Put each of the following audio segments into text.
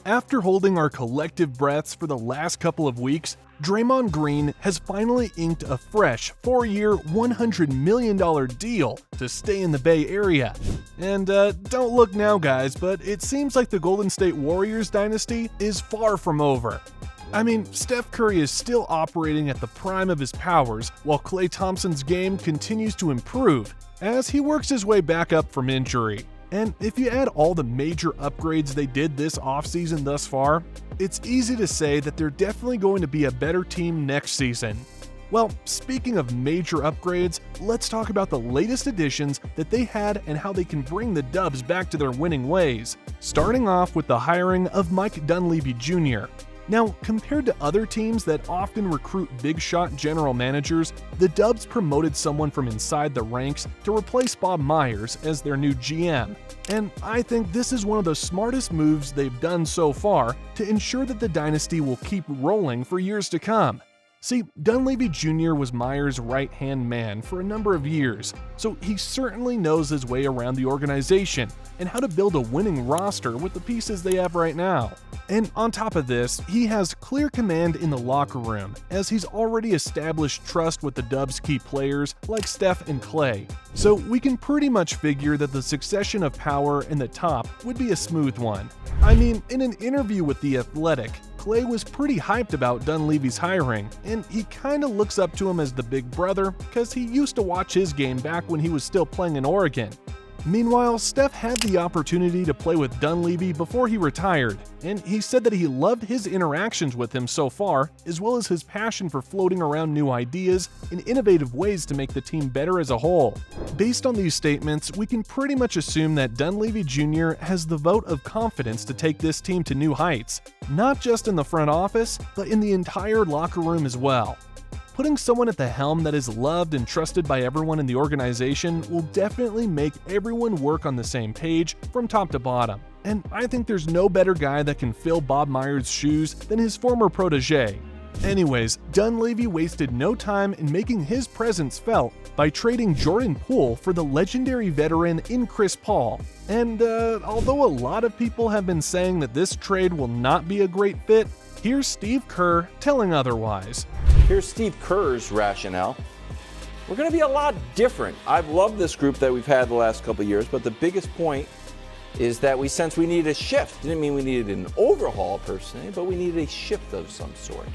After holding our collective breaths for the last couple of weeks, Draymond Green has finally inked a fresh 4-year, $100 million deal to stay in the Bay Area. And don't look now, guys, but it seems like the Golden State Warriors dynasty is far from over. I mean, Steph Curry is still operating at the prime of his powers, while Klay Thompson's game continues to improve as he works his way back up from injury. And if you add all the major upgrades they did this offseason thus far, it's easy to say that they're definitely going to be a better team next season. Well, speaking of major upgrades, let's talk about the latest additions that they had and how they can bring the Dubs back to their winning ways, starting off with the hiring of Mike Dunleavy Jr. Now, compared to other teams that often recruit big-shot general managers, the Dubs promoted someone from inside the ranks to replace Bob Myers as their new GM. And I think this is one of the smartest moves they've done so far to ensure that the dynasty will keep rolling for years to come. See, Dunleavy Jr. was Myers' right-hand man for a number of years, so he certainly knows his way around the organization and how to build a winning roster with the pieces they have right now. And on top of this, he has clear command in the locker room, as he's already established trust with the Dubs' key players like Steph and Klay. So we can pretty much figure that the succession of power in the top would be a smooth one. I mean, in an interview with The Athletic, Klay was pretty hyped about Dunleavy's hiring, and he kinda looks up to him as the big brother because he used to watch his game back when he was still playing in Oregon. Meanwhile, Steph had the opportunity to play with Dunleavy before he retired, and he said that he loved his interactions with him so far, as well as his passion for floating around new ideas and innovative ways to make the team better as a whole. Based on these statements, we can pretty much assume that Dunleavy Jr. has the vote of confidence to take this team to new heights, not just in the front office, but in the entire locker room as well. Putting someone at the helm that is loved and trusted by everyone in the organization will definitely make everyone work on the same page from top to bottom. And I think there's no better guy that can fill Bob Myers' shoes than his former protege. Anyways, Dunleavy wasted no time in making his presence felt by trading Jordan Poole for the legendary veteran in Chris Paul. And although a lot of people have been saying that this trade will not be a great fit, here's Steve Kerr telling otherwise. Here's Steve Kerr's rationale. We're going to be a lot different. I've loved this group that we've had the last couple of years, but the biggest point is that we sensed we needed a shift. Didn't mean we needed an overhaul per se, but we needed a shift of some sort.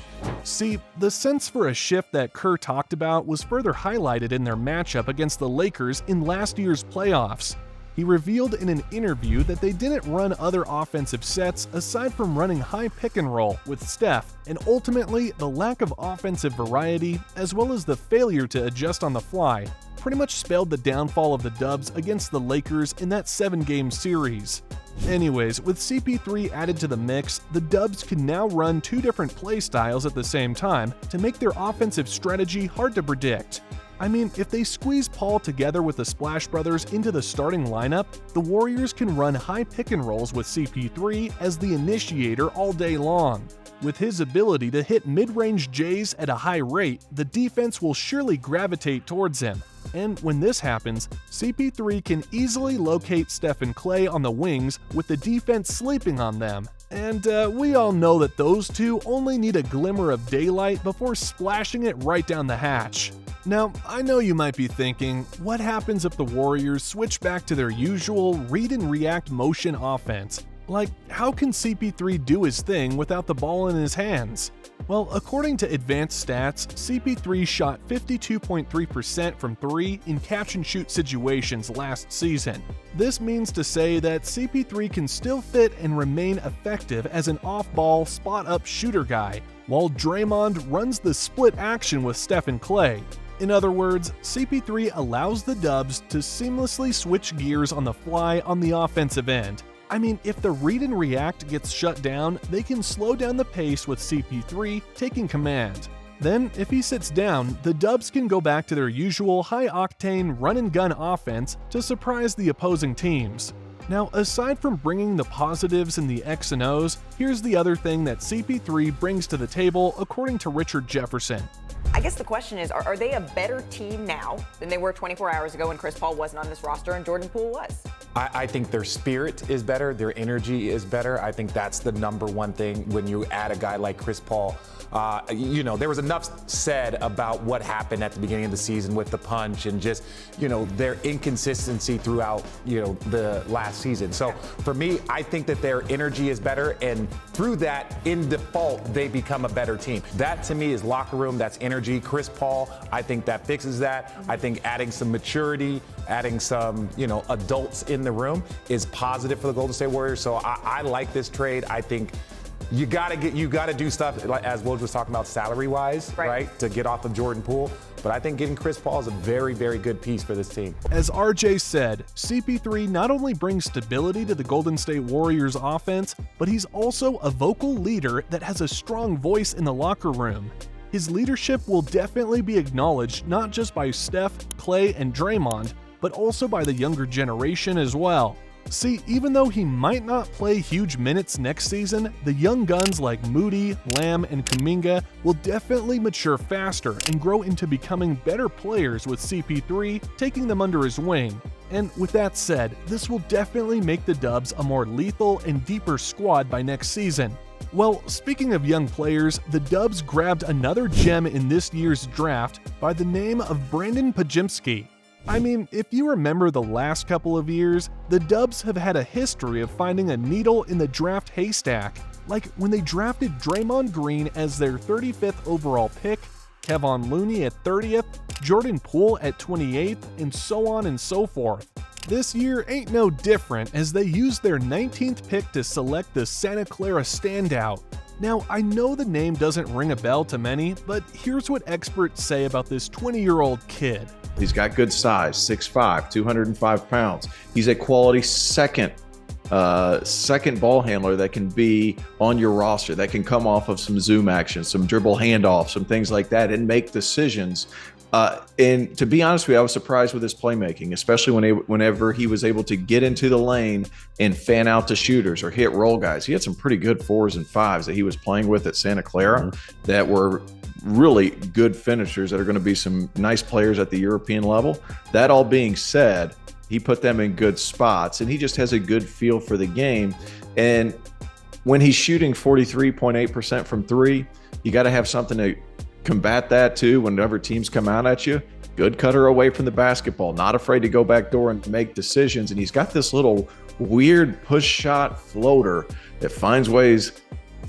See, the sense for a shift that Kerr talked about was further highlighted in their matchup against the Lakers in last year's playoffs. He revealed in an interview that they didn't run other offensive sets aside from running high pick and roll with Steph, and ultimately the lack of offensive variety, as well as the failure to adjust on the fly, pretty much spelled the downfall of the Dubs against the Lakers in that 7-game series. Anyways, with CP3 added to the mix, the Dubs can now run two different play styles at the same time to make their offensive strategy hard to predict. I mean, if they squeeze Paul together with the Splash Brothers into the starting lineup, the Warriors can run high pick and rolls with CP3 as the initiator all day long. With his ability to hit mid-range J's at a high rate, the defense will surely gravitate towards him. And when this happens, CP3 can easily locate Steph and Klay on the wings with the defense sleeping on them. And we all know that those two only need a glimmer of daylight before splashing it right down the hatch. Now, I know you might be thinking, what happens if the Warriors switch back to their usual read and react motion offense? Like, how can CP3 do his thing without the ball in his hands? Well, according to advanced stats, CP3 shot 52.3% from 3 in catch-and-shoot situations last season. This means to say that CP3 can still fit and remain effective as an off-ball, spot-up shooter guy, while Draymond runs the split action with Steph and Klay. In other words, CP3 allows the Dubs to seamlessly switch gears on the fly on the offensive end. I mean, if the read and react gets shut down, they can slow down the pace with CP3 taking command. Then, if he sits down, the Dubs can go back to their usual high-octane run-and-gun offense to surprise the opposing teams. Now, aside from bringing the positives in the X and O's, here's the other thing that CP3 brings to the table according to Richard Jefferson. I guess the question is, are they a better team now than they were 24 hours ago when Chris Paul wasn't on this roster and Jordan Poole was? I think their spirit is better, their energy is better. I think that's the number one thing when you add a guy like Chris Paul. There was enough said about what happened at the beginning of the season with the punch and just, their inconsistency throughout, the last season. So for me, I think that their energy is better, and through that, in default, they become a better team. That to me is locker room, that's energy. Chris Paul, I think that fixes that. I think adding some maturity, adding some, adults in the room is positive for the Golden State Warriors. So I like this trade. I think you got to do stuff, like as Woj was talking about, salary-wise, right, to get off of Jordan Poole. But I think getting Chris Paul is a very, very good piece for this team. As RJ said, CP3 not only brings stability to the Golden State Warriors offense, but he's also a vocal leader that has a strong voice in the locker room. His leadership will definitely be acknowledged not just by Steph, Klay, and Draymond, but also by the younger generation as well. See, even though he might not play huge minutes next season, the young guns like Moody, Lamb, and Kuminga will definitely mature faster and grow into becoming better players with CP3 taking them under his wing. And with that said, this will definitely make the Dubs a more lethal and deeper squad by next season. Well, speaking of young players, the Dubs grabbed another gem in this year's draft by the name of Brandin Podziemski. I mean, if you remember the last couple of years, the Dubs have had a history of finding a needle in the draft haystack, like when they drafted Draymond Green as their 35th overall pick, Kevon Looney at 30th, Jordan Poole at 28th, and so on and so forth. This year ain't no different, as they used their 19th pick to select the Santa Clara standout. Now, I know the name doesn't ring a bell to many, but here's what experts say about this 20-year-old kid. He's got good size, 6'5", 205 pounds. He's a quality second ball handler that can be on your roster, that can come off of some zoom action, some dribble handoff, some things like that, and make decisions. And to be honest with you, I was surprised with his playmaking, especially whenever he was able to get into the lane and fan out to shooters or hit roll guys. He had some pretty good 4s and 5s that he was playing with at Santa Clara that were really good finishers that are going to be some nice players at the European level. That all being said, he put them in good spots, and he just has a good feel for the game. And when he's shooting 43.8% from three, you got to have something to combat that too. Whenever teams come out at you, good cutter away from the basketball, not afraid to go back door and make decisions. And he's got this little weird push shot floater that finds ways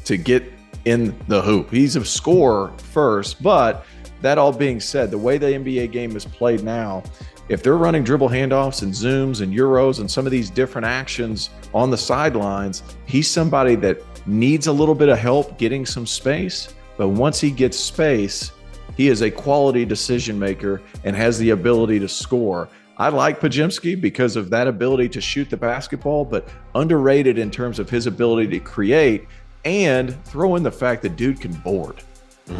to get in the hoop. He's a scorer first, but that all being said, the way the NBA game is played now, if they're running dribble handoffs and zooms and euros and some of these different actions on the sidelines, he's somebody that needs a little bit of help getting some space. But once he gets space, he is a quality decision maker and has the ability to score. I like Podziemski because of that ability to shoot the basketball, but underrated in terms of his ability to create, and throw in the fact that dude can board.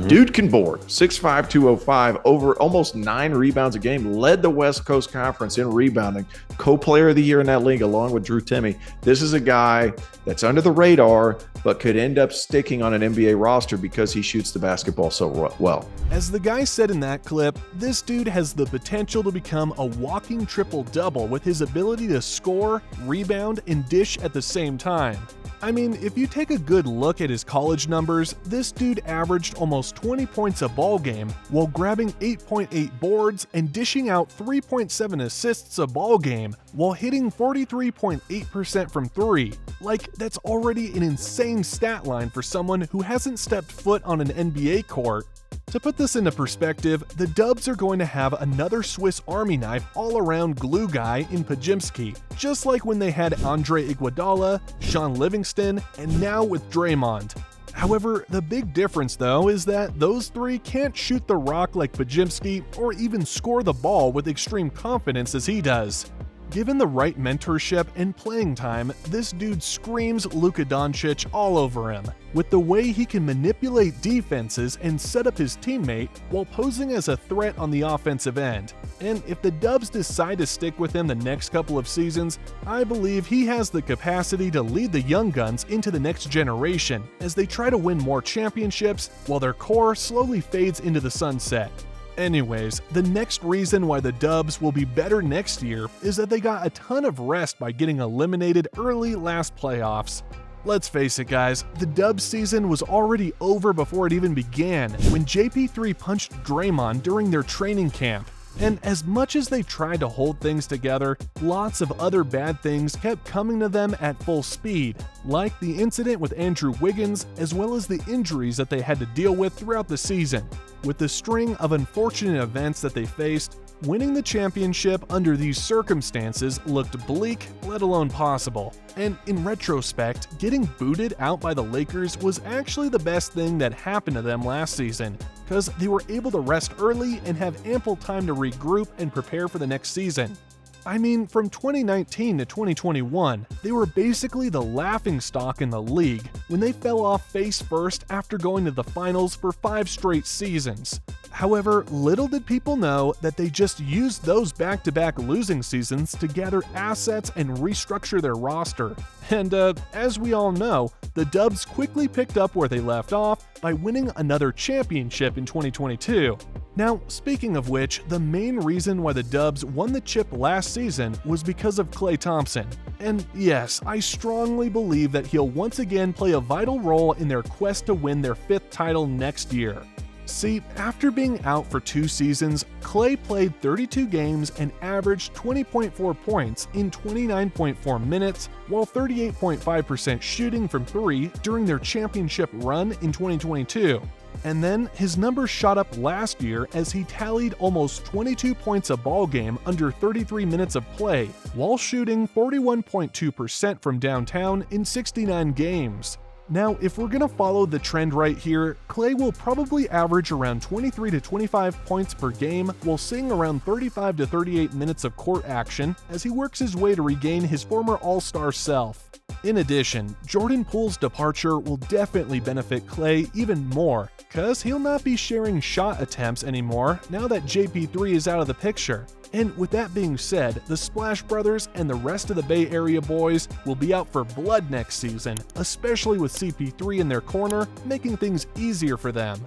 Dude can board. 6'5", 205, over almost 9 rebounds a game, led the West Coast Conference in rebounding, co-player of the year in that league along with Drew Timme. This is a guy that's under the radar, but could end up sticking on an NBA roster because he shoots the basketball so well. As the guy said in that clip, this dude has the potential to become a walking triple-double with his ability to score, rebound, and dish at the same time. I mean, if you take a good look at his college numbers, this dude averaged almost 20 points a ball game while grabbing 8.8 boards and dishing out 3.7 assists a ball game while hitting 43.8% from three. Like, that's already an insane stat line for someone who hasn't stepped foot on an NBA court. To put this into perspective, the Dubs are going to have another Swiss Army knife all-around glue guy in Podziemski, just like when they had Andre Iguodala, Sean Livingston, and now with Draymond. However, the big difference though is that those three can't shoot the rock like Podziemski or even score the ball with extreme confidence as he does. Given the right mentorship and playing time, this dude screams Luka Doncic all over him, with the way he can manipulate defenses and set up his teammate while posing as a threat on the offensive end. And if the Dubs decide to stick with him the next couple of seasons, I believe he has the capacity to lead the young guns into the next generation as they try to win more championships while their core slowly fades into the sunset. Anyways, the next reason why the Dubs will be better next year is that they got a ton of rest by getting eliminated early last playoffs. Let's face it guys, the Dubs season was already over before it even began when JP3 punched Draymond during their training camp. And as much as they tried to hold things together, lots of other bad things kept coming to them at full speed, like the incident with Andrew Wiggins, as well as the injuries that they had to deal with throughout the season. With the string of unfortunate events that they faced, winning the championship under these circumstances looked bleak, let alone possible. And in retrospect, getting booted out by the Lakers was actually the best thing that happened to them last season, because they were able to rest early and have ample time to regroup and prepare for the next season. I mean, from 2019 to 2021, they were basically the laughingstock in the league when they fell off face first after going to the finals for 5 straight seasons. However, little did people know that they just used those back-to-back losing seasons to gather assets and restructure their roster. And as we all know, the Dubs quickly picked up where they left off by winning another championship in 2022. Now, speaking of which, the main reason why the Dubs won the chip last season was because of Klay Thompson. And yes, I strongly believe that he'll once again play a vital role in their quest to win their 5th title next year. See, after being out for 2 seasons, Klay played 32 games and averaged 20.4 points in 29.4 minutes, while 38.5% shooting from 3 during their championship run in 2022. And then his numbers shot up last year as he tallied almost 22 points a ball game under 33 minutes of play, while shooting 41.2% from downtown in 69 games. Now, if we're gonna follow the trend right here, Klay will probably average around 23 to 25 points per game while seeing around 35 to 38 minutes of court action as he works his way to regain his former All-Star self. In addition, Jordan Poole's departure will definitely benefit Klay even more, cause he'll not be sharing shot attempts anymore now that JP3 is out of the picture. And with that being said, the Splash Brothers and the rest of the Bay Area boys will be out for blood next season, especially with CP3 in their corner, making things easier for them.